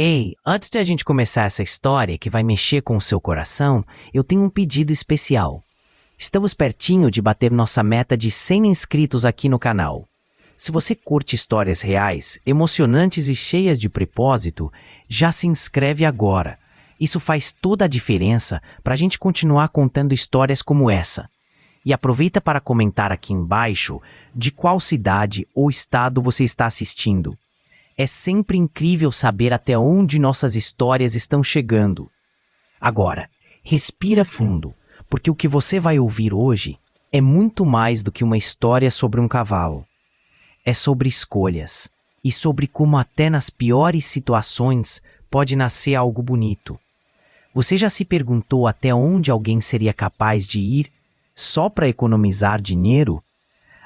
Ei, antes de a gente começar essa história que vai mexer com o seu coração, eu tenho um pedido especial. Estamos pertinho de bater nossa meta de 100 inscritos aqui no canal. Se você curte histórias reais, emocionantes e cheias de propósito, já se inscreve agora. Isso faz toda a diferença para a gente continuar contando histórias como essa. E aproveita para comentar aqui embaixo de qual cidade ou estado você está assistindo. É sempre incrível saber até onde nossas histórias estão chegando. Agora, respira fundo, porque o que você vai ouvir hoje é muito mais do que uma história sobre um cavalo. É sobre escolhas e sobre como até nas piores situações pode nascer algo bonito. Você já se perguntou até onde alguém seria capaz de ir só para economizar dinheiro?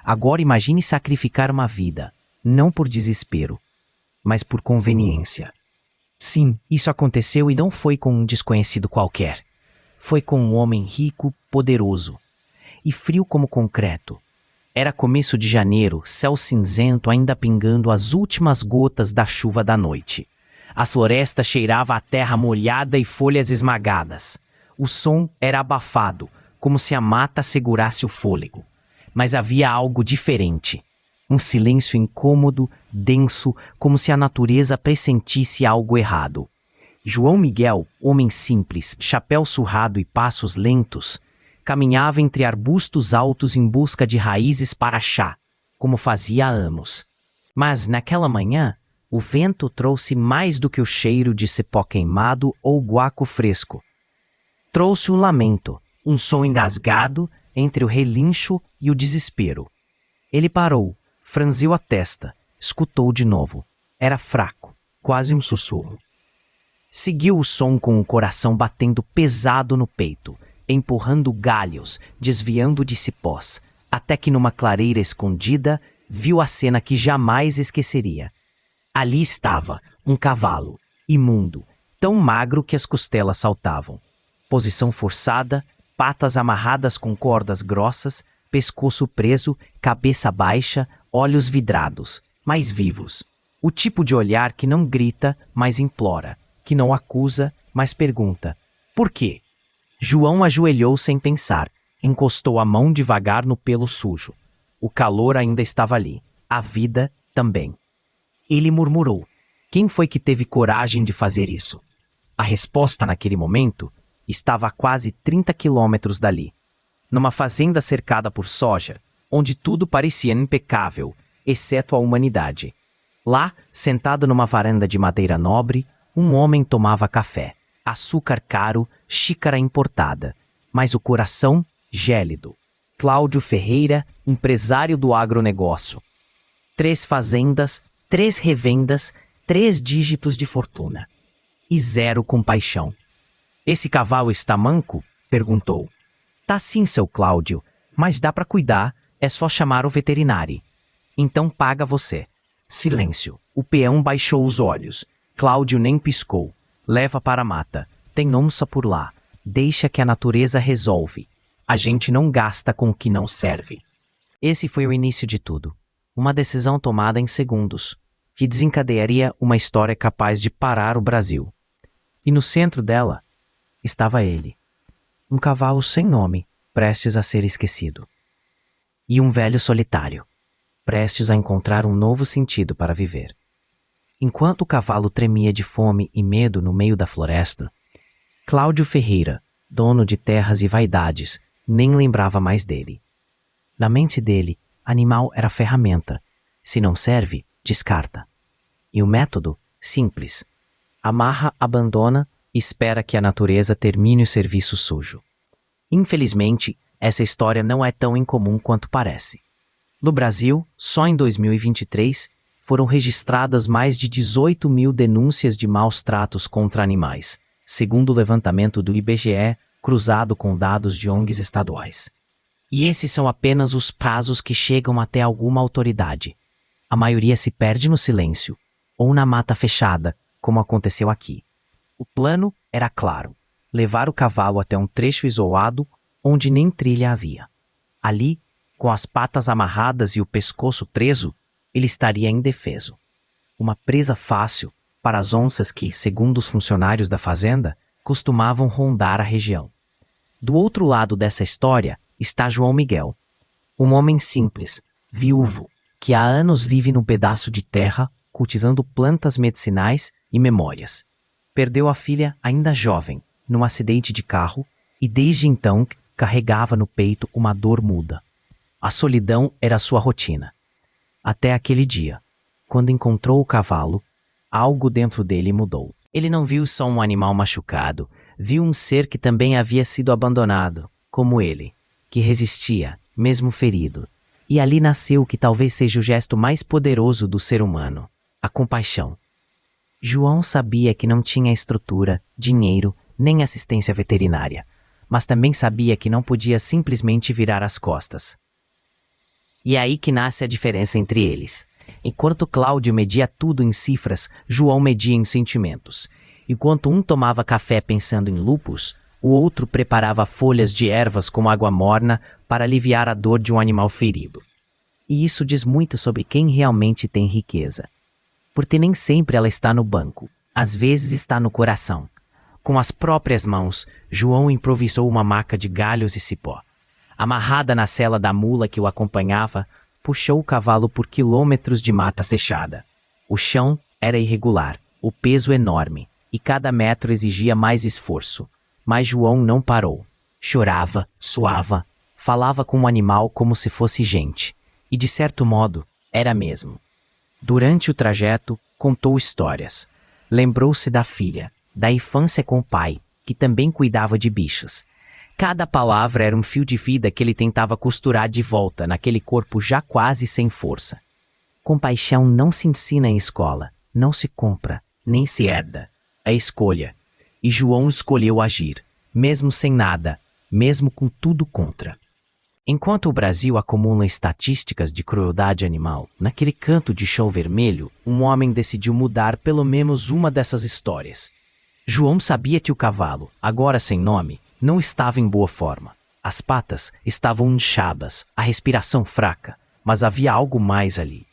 Agora imagine sacrificar uma vida, não por desespero, mas por conveniência. Sim, isso aconteceu e não foi com um desconhecido qualquer. Foi com um homem rico, poderoso e frio como concreto. Era começo de janeiro, céu cinzento ainda pingando as últimas gotas da chuva da noite. A floresta cheirava a terra molhada e folhas esmagadas. O som era abafado, como se a mata segurasse o fôlego. Mas havia algo diferente. Um silêncio incômodo, denso, como se a natureza pressentisse algo errado. João Miguel, homem simples, chapéu surrado e passos lentos, caminhava entre arbustos altos em busca de raízes para chá, como fazia há anos. Mas, naquela manhã, o vento trouxe mais do que o cheiro de cipó queimado ou guaco fresco. Trouxe um lamento, um som engasgado entre o relincho e o desespero. Ele parou, franziu a testa, escutou de novo. Era fraco, quase um sussurro. Seguiu o som com o coração batendo pesado no peito, empurrando galhos, desviando de cipós, até que numa clareira escondida, viu a cena que jamais esqueceria. Ali estava, um cavalo, imundo, tão magro que as costelas saltavam. Posição forçada, patas amarradas com cordas grossas, pescoço preso, cabeça baixa, olhos vidrados, mas vivos. O tipo de olhar que não grita, mas implora, que não acusa, mas pergunta: por quê? João ajoelhou sem pensar, encostou a mão devagar no pelo sujo. O calor ainda estava ali, a vida também. Ele murmurou: quem foi que teve coragem de fazer isso? A resposta naquele momento estava a quase 30 quilômetros dali, numa fazenda cercada por soja, onde tudo parecia impecável, exceto a humanidade. Lá, sentado numa varanda de madeira nobre, um homem tomava café, açúcar caro, xícara importada, mas o coração gélido. Cláudio Ferreira, empresário do agronegócio. 3 fazendas, 3 revendas, 3 dígitos de fortuna. E 0 compaixão. Esse cavalo está manco? Perguntou. Tá sim, seu Cláudio, mas dá para cuidar, é só chamar o veterinário. Então paga você. Silêncio. O peão baixou os olhos. Cláudio nem piscou. Leva para a mata. Tem onça por lá. Deixa que a natureza resolve. A gente não gasta com o que não serve. Esse foi o início de tudo. Uma decisão tomada em segundos, que desencadearia uma história capaz de parar o Brasil. E no centro dela estava ele. Um cavalo sem nome, prestes a ser esquecido. E um velho solitário, prestes a encontrar um novo sentido para viver. Enquanto o cavalo tremia de fome e medo no meio da floresta, Cláudio Ferreira, dono de terras e vaidades, nem lembrava mais dele. Na mente dele, animal era ferramenta. Se não serve, descarta. E o método? Simples. Amarra, abandona e espera que a natureza termine o serviço sujo. Infelizmente, essa história não é tão incomum quanto parece. No Brasil, só em 2023, foram registradas mais de 18 mil denúncias de maus tratos contra animais, segundo o levantamento do IBGE, cruzado com dados de ONGs estaduais. E esses são apenas os casos que chegam até alguma autoridade. A maioria se perde no silêncio, ou na mata fechada, como aconteceu aqui. O plano era claro: levar o cavalo até um trecho isolado onde nem trilha havia. Ali, com as patas amarradas e o pescoço preso, ele estaria indefeso. Uma presa fácil, para as onças que, segundo os funcionários da fazenda, costumavam rondar a região. Do outro lado dessa história está João Miguel, um homem simples, viúvo, que há anos vive num pedaço de terra cultivando plantas medicinais e memórias. Perdeu a filha ainda jovem, num acidente de carro, e desde então carregava no peito uma dor muda. A solidão era sua rotina. Até aquele dia, quando encontrou o cavalo, algo dentro dele mudou. Ele não viu só um animal machucado, viu um ser que também havia sido abandonado, como ele, que resistia, mesmo ferido. E ali nasceu o que talvez seja o gesto mais poderoso do ser humano, a compaixão. João sabia que não tinha estrutura, dinheiro, nem assistência veterinária, mas também sabia que não podia simplesmente virar as costas. E é aí que nasce a diferença entre eles. Enquanto Cláudio media tudo em cifras, João media em sentimentos. Enquanto um tomava café pensando em lupus, o outro preparava folhas de ervas como água morna para aliviar a dor de um animal ferido. E isso diz muito sobre quem realmente tem riqueza. Porque nem sempre ela está no banco, às vezes está no coração. Com as próprias mãos, João improvisou uma maca de galhos e cipó. Amarrada na sela da mula que o acompanhava, puxou o cavalo por quilômetros de mata fechada. O chão era irregular, o peso enorme, e cada metro exigia mais esforço. Mas João não parou. Chorava, suava, falava com o animal como se fosse gente. E de certo modo, era mesmo. Durante o trajeto, contou histórias. Lembrou-se da filha, da infância com o pai, que também cuidava de bichos. Cada palavra era um fio de vida que ele tentava costurar de volta naquele corpo já quase sem força. Compaixão não se ensina em escola, não se compra, nem se herda. É escolha. E João escolheu agir, mesmo sem nada, mesmo com tudo contra. Enquanto o Brasil acumula estatísticas de crueldade animal, naquele canto de chão vermelho, um homem decidiu mudar pelo menos uma dessas histórias. João sabia que o cavalo, agora sem nome, não estava em boa forma. As patas estavam inchadas, a respiração fraca, mas havia algo mais ali.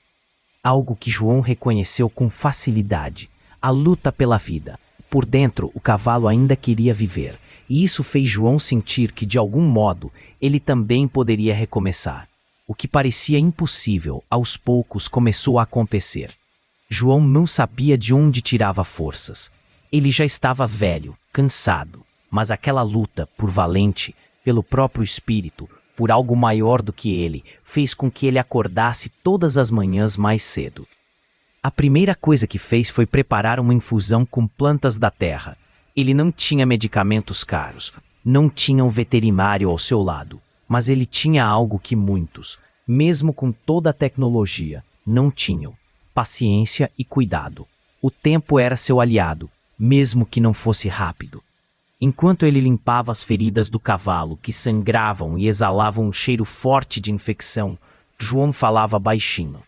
Algo que João reconheceu com facilidade, a luta pela vida. Por dentro, o cavalo ainda queria viver, e isso fez João sentir que, de algum modo, ele também poderia recomeçar. O que parecia impossível, aos poucos começou a acontecer. João não sabia de onde tirava forças. Ele já estava velho, cansado, mas aquela luta por Valente, pelo próprio espírito, por algo maior do que ele, fez com que ele acordasse todas as manhãs mais cedo. A primeira coisa que fez foi preparar uma infusão com plantas da terra. Ele não tinha medicamentos caros, não tinha um veterinário ao seu lado, mas ele tinha algo que muitos, mesmo com toda a tecnologia, não tinham: paciência e cuidado. O tempo era seu aliado, mesmo que não fosse rápido. Enquanto ele limpava as feridas do cavalo, que sangravam e exalavam um cheiro forte de infecção, João falava baixinho.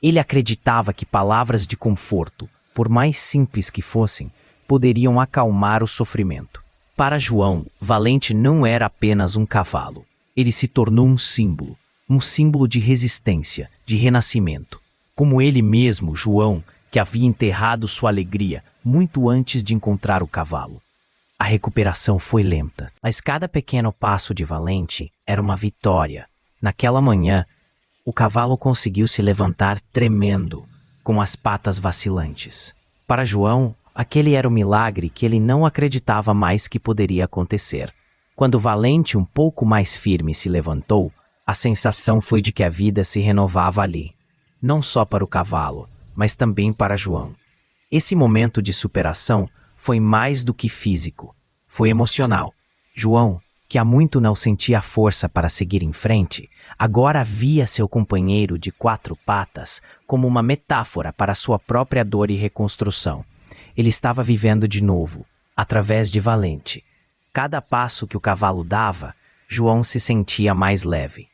Ele acreditava que palavras de conforto, por mais simples que fossem, poderiam acalmar o sofrimento. Para João, Valente não era apenas um cavalo. Ele se tornou um símbolo de resistência, de renascimento. Como ele mesmo, João, que havia enterrado sua alegria muito antes de encontrar o cavalo. A recuperação foi lenta, mas cada pequeno passo de Valente era uma vitória. Naquela manhã, o cavalo conseguiu se levantar tremendo, com as patas vacilantes. Para João, aquele era o milagre que ele não acreditava mais que poderia acontecer. Quando Valente, um pouco mais firme, se levantou, a sensação foi de que a vida se renovava ali. Não só para o cavalo, mas também para João. Esse momento de superação foi mais do que físico, foi emocional. João, que há muito não sentia força para seguir em frente, agora via seu companheiro de 4 patas como uma metáfora para sua própria dor e reconstrução. Ele estava vivendo de novo, através de Valente. Cada passo que o cavalo dava, João se sentia mais leve.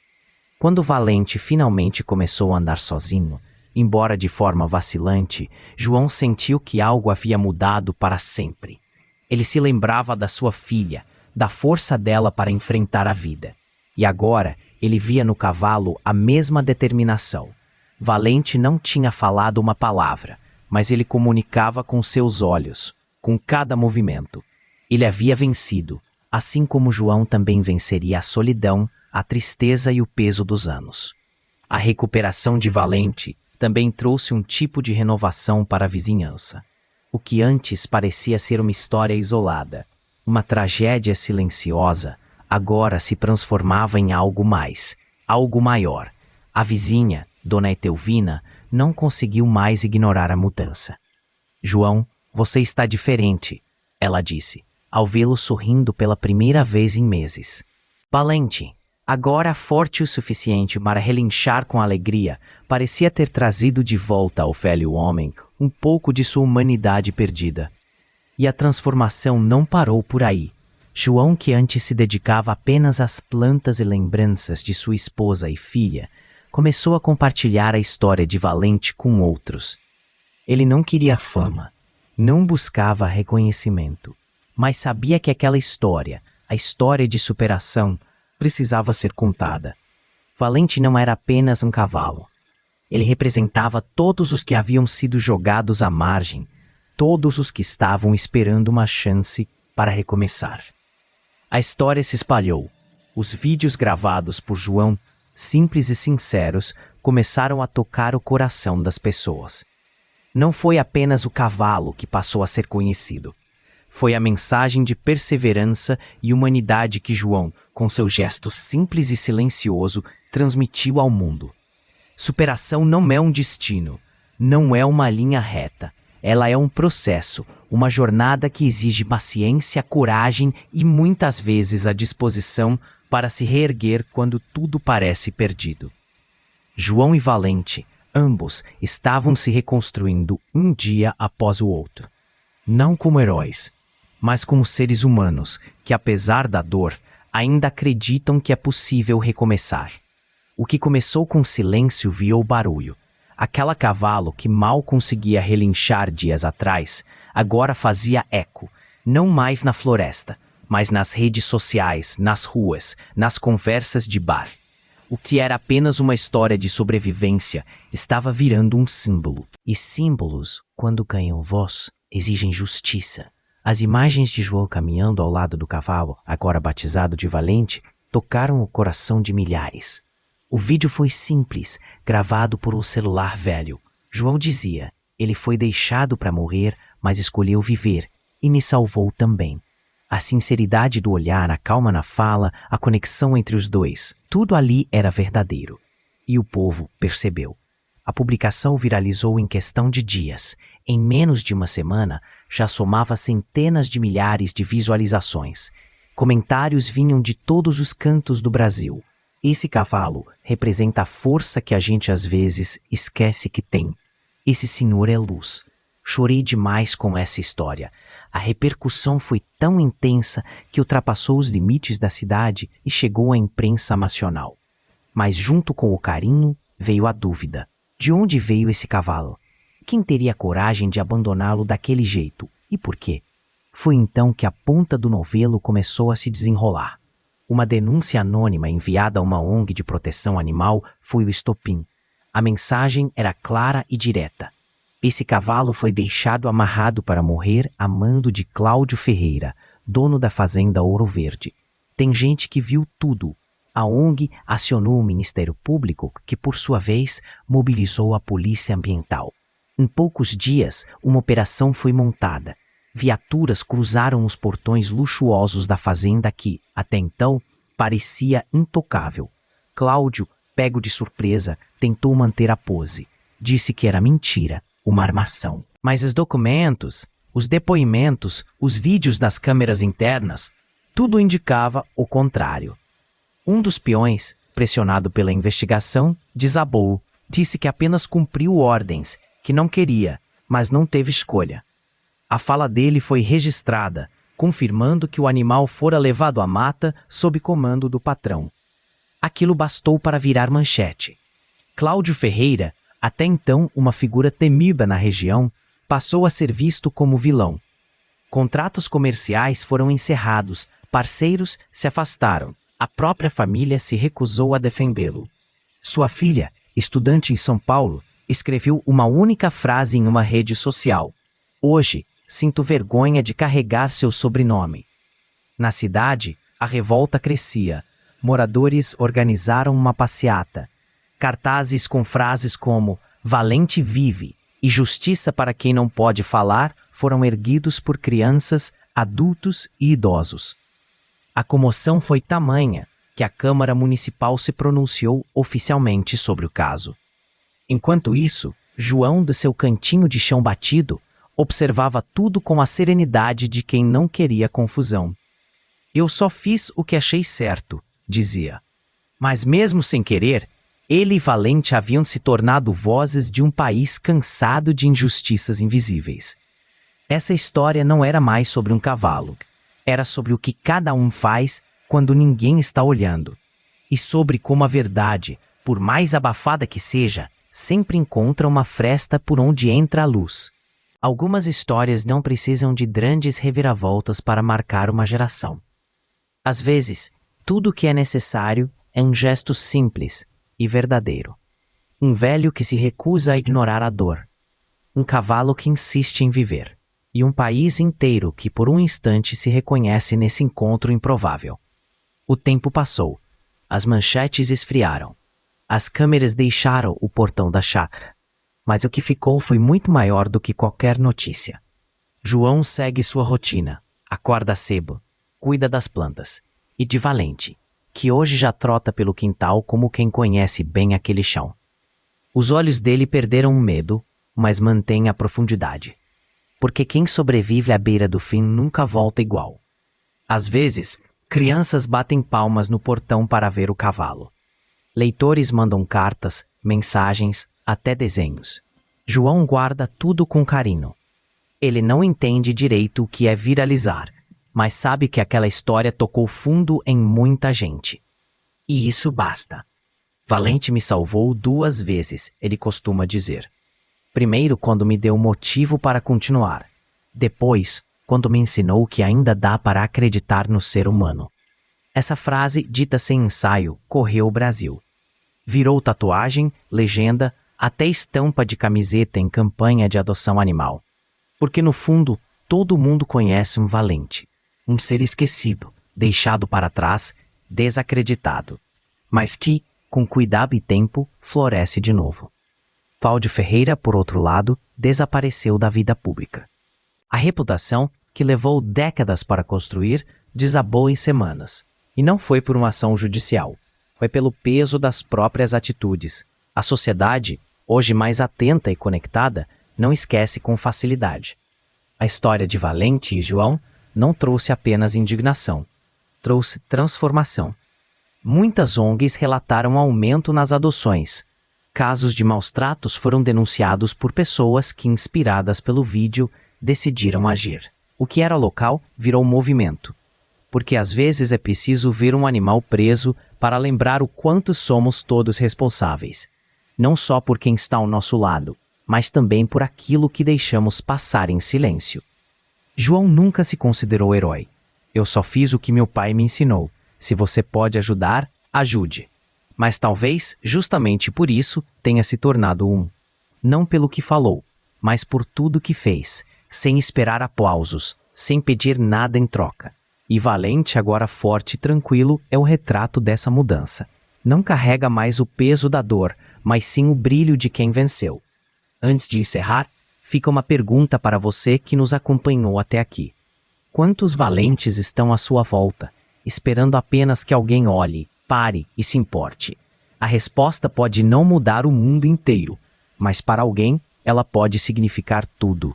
Quando Valente finalmente começou a andar sozinho, embora de forma vacilante, João sentiu que algo havia mudado para sempre. Ele se lembrava da sua filha, da força dela para enfrentar a vida. E agora ele via no cavalo a mesma determinação. Valente não tinha falado uma palavra, mas ele comunicava com seus olhos, com cada movimento. Ele havia vencido, assim como João também venceria a solidão, a tristeza e o peso dos anos. A recuperação de Valente também trouxe um tipo de renovação para a vizinhança. O que antes parecia ser uma história isolada, uma tragédia silenciosa, agora se transformava em algo mais, algo maior. A vizinha, Dona Etelvina, não conseguiu mais ignorar a mudança. "João, você está diferente", ela disse, ao vê-lo sorrindo pela primeira vez em meses. Valente, agora forte o suficiente para relinchar com alegria, parecia ter trazido de volta ao velho homem um pouco de sua humanidade perdida. E a transformação não parou por aí. João, que antes se dedicava apenas às plantas e lembranças de sua esposa e filha, começou a compartilhar a história de Valente com outros. Ele não queria fama, não buscava reconhecimento, mas sabia que aquela história, a história de superação, precisava ser contada. Valente não era apenas um cavalo. Ele representava todos os que haviam sido jogados à margem, todos os que estavam esperando uma chance para recomeçar. A história se espalhou. Os vídeos gravados por João, simples e sinceros, começaram a tocar o coração das pessoas. Não foi apenas o cavalo que passou a ser conhecido. Foi a mensagem de perseverança e humanidade que João, com seu gesto simples e silencioso, transmitiu ao mundo. Superação não é um destino, não é uma linha reta. Ela é um processo, uma jornada que exige paciência, coragem e muitas vezes a disposição para se reerguer quando tudo parece perdido. João e Valente, ambos, estavam se reconstruindo um dia após o outro. Não como heróis, mas como seres humanos que, apesar da dor, ainda acreditam que é possível recomeçar. O que começou com silêncio virou barulho. Aquela cavalo que mal conseguia relinchar dias atrás, agora fazia eco, não mais na floresta, mas nas redes sociais, nas ruas, nas conversas de bar. O que era apenas uma história de sobrevivência estava virando um símbolo. E símbolos, quando ganham voz, exigem justiça. As imagens de João caminhando ao lado do cavalo, agora batizado de Valente, tocaram o coração de milhares. O vídeo foi simples, gravado por um celular velho. João dizia, ele foi deixado para morrer, mas escolheu viver, e me salvou também. A sinceridade do olhar, a calma na fala, a conexão entre os dois, tudo ali era verdadeiro. E o povo percebeu. A publicação viralizou em questão de dias. Em menos de uma semana, já somava centenas de milhares de visualizações. Comentários vinham de todos os cantos do Brasil. Esse cavalo representa a força que a gente às vezes esquece que tem. Esse senhor é luz. Chorei demais com essa história. A repercussão foi tão intensa que ultrapassou os limites da cidade e chegou à imprensa nacional. Mas junto com o carinho veio a dúvida. De onde veio esse cavalo? Quem teria coragem de abandoná-lo daquele jeito? E por quê? Foi então que a ponta do novelo começou a se desenrolar. Uma denúncia anônima enviada a uma ONG de proteção animal foi o estopim. A mensagem era clara e direta. Esse cavalo foi deixado amarrado para morrer a mando de Cláudio Ferreira, dono da fazenda Ouro Verde. Tem gente que viu tudo. A ONG acionou o Ministério Público, que por sua vez mobilizou a Polícia Ambiental. Em poucos dias, uma operação foi montada. Viaturas cruzaram os portões luxuosos da fazenda que, até então, parecia intocável. Cláudio, pego de surpresa, tentou manter a pose. Disse que era mentira, uma armação. Mas os documentos, os depoimentos, os vídeos das câmeras internas, tudo indicava o contrário. Um dos peões, pressionado pela investigação, desabou. Disse que apenas cumpriu ordens, que não queria, mas não teve escolha. A fala dele foi registrada, confirmando que o animal fora levado à mata sob comando do patrão. Aquilo bastou para virar manchete. Cláudio Ferreira, até então uma figura temida na região, passou a ser visto como vilão. Contratos comerciais foram encerrados, parceiros se afastaram, a própria família se recusou a defendê-lo. Sua filha, estudante em São Paulo, escreveu uma única frase em uma rede social. Hoje, sinto vergonha de carregar seu sobrenome. Na cidade, a revolta crescia. Moradores organizaram uma passeata. Cartazes com frases como "Valente vive" e "Justiça para quem não pode falar" foram erguidos por crianças, adultos e idosos. A comoção foi tamanha que a Câmara Municipal se pronunciou oficialmente sobre o caso. Enquanto isso, João, de seu cantinho de chão batido, observava tudo com a serenidade de quem não queria confusão. "Eu só fiz o que achei certo", dizia. Mas mesmo sem querer, ele e Valente haviam se tornado vozes de um país cansado de injustiças invisíveis. Essa história não era mais sobre um cavalo. Era sobre o que cada um faz quando ninguém está olhando. E sobre como a verdade, por mais abafada que seja, sempre encontra uma fresta por onde entra a luz. Algumas histórias não precisam de grandes reviravoltas para marcar uma geração. Às vezes, tudo o que é necessário é um gesto simples e verdadeiro. Um velho que se recusa a ignorar a dor. Um cavalo que insiste em viver. E um país inteiro que por um instante se reconhece nesse encontro improvável. O tempo passou. As manchetes esfriaram. As câmeras deixaram o portão da chácara. Mas o que ficou foi muito maior do que qualquer notícia. João segue sua rotina. Acorda cedo. Cuida das plantas. E de Valente, que hoje já trota pelo quintal como quem conhece bem aquele chão. Os olhos dele perderam o medo, mas mantêm a profundidade. Porque quem sobrevive à beira do fim nunca volta igual. Às vezes, crianças batem palmas no portão para ver o cavalo. Leitores mandam cartas, mensagens, até desenhos. João guarda tudo com carinho. Ele não entende direito o que é viralizar, mas sabe que aquela história tocou fundo em muita gente. E isso basta. Valente me salvou 2 vezes, ele costuma dizer. Primeiro, quando me deu motivo para continuar. Depois, quando me ensinou que ainda dá para acreditar no ser humano. Essa frase, dita sem ensaio, correu o Brasil. Virou tatuagem, legenda, até estampa de camiseta em campanha de adoção animal. Porque no fundo, todo mundo conhece um Valente. Um ser esquecido, deixado para trás, desacreditado. Mas que, com cuidado e tempo, floresce de novo. Cláudio Ferreira, por outro lado, desapareceu da vida pública. A reputação, que levou décadas para construir, desabou em semanas. E não foi por uma ação judicial. Foi pelo peso das próprias atitudes. A sociedade, hoje mais atenta e conectada, não esquece com facilidade. A história de Valente e João não trouxe apenas indignação. Trouxe transformação. Muitas ONGs relataram aumento nas adoções. Casos de maus-tratos foram denunciados por pessoas que, inspiradas pelo vídeo, decidiram agir. O que era local virou movimento. Porque às vezes é preciso ver um animal preso para lembrar o quanto somos todos responsáveis. Não só por quem está ao nosso lado, mas também por aquilo que deixamos passar em silêncio. João nunca se considerou herói. Eu só fiz o que meu pai me ensinou. Se você pode ajudar, ajude. Mas talvez, justamente por isso, tenha se tornado um. Não pelo que falou, mas por tudo que fez, sem esperar aplausos, sem pedir nada em troca. E Valente, agora forte e tranquilo, é o retrato dessa mudança. Não carrega mais o peso da dor, mas sim o brilho de quem venceu. Antes de encerrar, fica uma pergunta para você que nos acompanhou até aqui. Quantos valentes estão à sua volta, esperando apenas que alguém olhe, pare e se importe? A resposta pode não mudar o mundo inteiro, mas para alguém ela pode significar tudo.